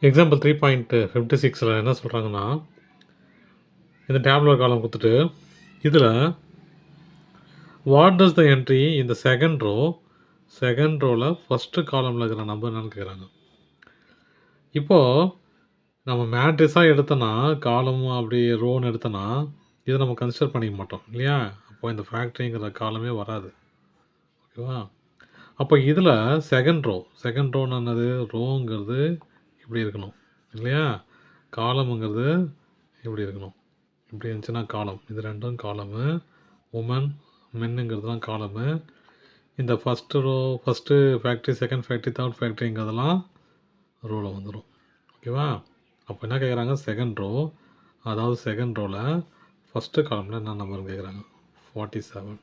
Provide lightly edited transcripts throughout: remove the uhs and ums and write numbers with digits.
Example 3.56ல் என்ன சொல்கிறாங்கன்னா, இந்த டேபுலர் காலம் கொடுத்துட்டு, இதில் வாட் டஸ் த என்ட்ரி இந்த செகண்ட் ரோவில் ஃபஸ்ட்டு காலமில் இருக்கிற நம்பர் என்னன்னு கேட்குறாங்க. இப்போது நம்ம மேட்ரிக்ஸாக எடுத்தோன்னா, காலம் அப்படி ரோன்னு எடுத்தோன்னா, இதை நம்ம கன்சிடர் பண்ணிக்க மாட்டோம் இல்லையா? அப்போ இந்த ஃபேக்ட்ரிங்கிற காலமே வராது. ஓகேவா? அப்போ இதில் செகண்ட் ரோன்னு என்னது? ரோங்கிறது இப்படி இருக்கணும் இல்லையா? காலமுங்கிறது இப்படி இருக்கணும். இப்படி இருந்துச்சுன்னா காலம். இது ரெண்டும் காலமு. உமன் மென்னுங்கிறதுலாம் காலமு. இந்த first factory, second factory, third ஃபேக்ட்ரிங்கிறதெல்லாம் ரோவில் வந்துடும். ஓகேவா? அப்போ என்ன கேட்குறாங்க? செகண்ட் ரோ, அதாவது செகண்ட் ரோவில் ஃபஸ்ட்டு காலமில் என்ன நம்பர்னு கேட்குறாங்க. 47.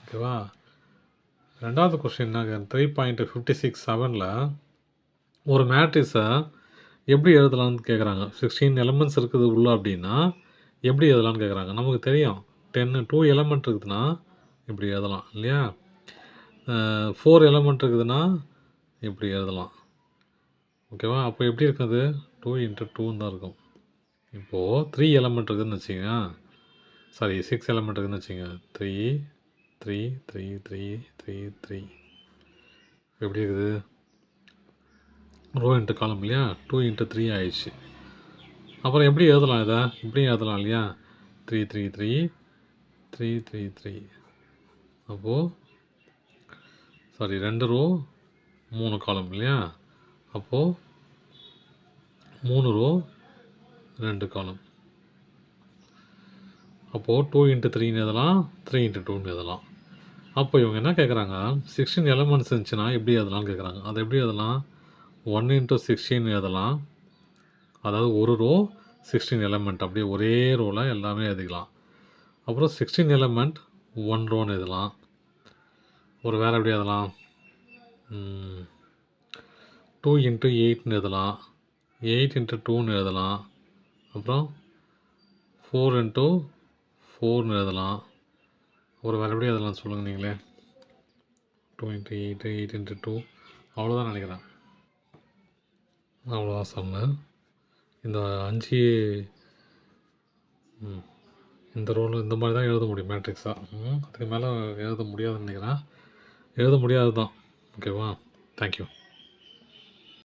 ஓகேவா? ரெண்டாவது கொஸ்டின் என்ன? 3.56(7)ல் ஒரு மேட்ரிக்ஸை எப்படி எழுதலான்னு கேட்குறாங்க. 16 எலமெண்ட்ஸ் இருக்குது உள்ள அப்படின்னா எப்படி எழுதலான்னு கேட்குறாங்க. நமக்கு தெரியும் 2 எலமெண்ட் இருக்குதுன்னா இப்படி எழுதலாம் இல்லையா? 4 எலமெண்ட் இருக்குதுன்னா இப்படி எழுதலாம். ஓகேவா? அப்போ எப்படி இருக்குது? 2 × 2 தான் இருக்கும். இப்போது 3 எலமெண்ட் இருக்குதுன்னு வச்சுங்க. 6 எலமெண்ட் இருக்குதுன்னு வச்சுங்க. 3 3 3 3 3 3 எப்படி இருக்குது? ரோ இன்ட்டு காலம் இல்லையா? 2 × 3 ஆயிடுச்சு. அப்புறம் எப்படி எழுதலாம் இதை? இப்படியும் எழுதலாம் இல்லையா? 3 3 3 3 3 3. அப்போது 2 ரோ 3 காலம் இல்லையா? அப்போது 3 ரோ 2 காலம். அப்போது 2 × 3ன்னு எழுதலாம், 3 × 2ன்னு எழுதலாம். அப்போ இவங்க என்ன கேட்குறாங்க? 16 எலமெண்ட்ஸ் இருந்துச்சுன்னா எப்படி எழுதலாம்னு கேட்குறாங்க. அதை எப்படி எழுதலாம்? 1 × 16 எழுதலாம். அதாவது ஒரு ரோ 16 எலமெண்ட் அப்படியே ஒரே ரோவில் எல்லாமே எழுதிக்கலாம். அப்புறம் 16 எலமெண்ட் 1 ரோன்னு எழுதலாம். ஒரு வேறு எப்படி எழுதலாம்? 2 × 8ன்னு எழுதலாம், 8 × 2ன்னு எழுதலாம். அப்புறம் 4 × 4ன்னு எழுதலாம். ஒரு வேறு எப்படி எழுதலாம் சொல்லுங்கள் நீங்களே. 2 × 8 8 × 2 அவ்வளோதான் நினைக்கிறேன். அவ்வளோதான் சொன்னேன். இந்த 5 இந்த ரோல் இந்த மாதிரி தான் எழுத முடியும் மேட்ரிக்ஸாக. அதுக்கு மேலே எழுத முடியாதுன்னு நினைக்கிறேன். எழுத முடியாது தான். ஓகேவா? தேங்க்யூ.